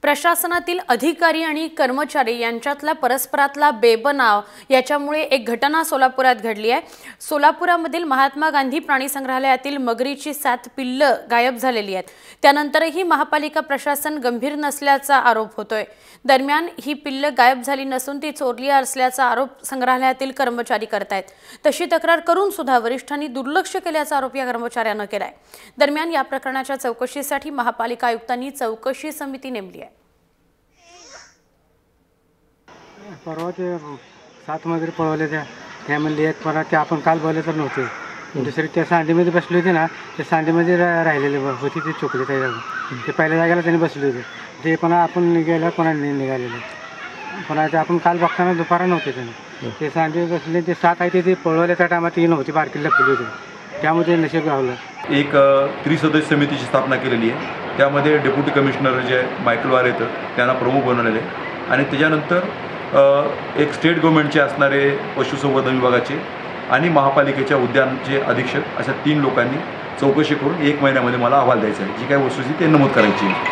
प्रशासनातील अधिकारी आणि कर्मचारी यांच्यातला परस्परातला बेबनाव याच्यामुळे एक घटना सोलापुरात घडली आहे। सोलापुरामधील महात्मा गांधी प्राणी संग्रहालयातील मगरीची 7 पिल्लं गायब झालेली आहेत। त्यानंतरही महापालिका प्रशासन गंभीर नसल्याचा आरोप होतोय। दरम्यान ही पिल्लं गायब झाली नसून ती चोरली असल्याचा आरोप संग्रहालयातील कर्मचारी करतायत। तशी तक्रार करून सुद्धा वरिष्ठांनी दुर्लक्ष केल्याचा आरोप या कर्मचाऱ्यानं केलाय। दरम्यान या प्रकरणाच्या चौकशीसाठी महापालिका आयुक्तांनी चौकशी समिती नेमली आहे। परवा ते 7 मगरी पळवले त्यामध्ये एक परत ते आपण काल बोलले तर नव्हते। दुसरी त्या सांडीमध्ये बसले होते ना, त्या सांडीमध्ये राहिलेले होती ती चोकली ते पहिल्या जागेला त्यांनी बसले होते। ते पण आपण निघायला कोणा निघालेले पुन्हा ते आपण काल बघताना दुपारा नव्हते त्यांनी ते सांडी बसले। ते 7 आहे ते पळवले त्या टायमात ती नव्हती, बारकीला लपली होती, त्यामध्ये नशीब गावलं। एक त्रिसदस्य समितीची स्थापना केलेली आहे। त्यामध्ये डेप्युटी कमिशनर जे मायकल वार आहेत त्यांना प्रमुख बनवलेले आणि त्याच्यानंतर एक स्टेट गव्हर्नमेंटचे असणारे पशुसंवर्धन विभागाचे आणि महापालिकेच्या उद्यानचे अधीक्षक अशा 3 लोकांनी चौकशी करून 1 महिन्यामध्ये मला अहवाल द्यायचा आहे। जी काही वस्तुस्थिती ते नमूद करायची आहे।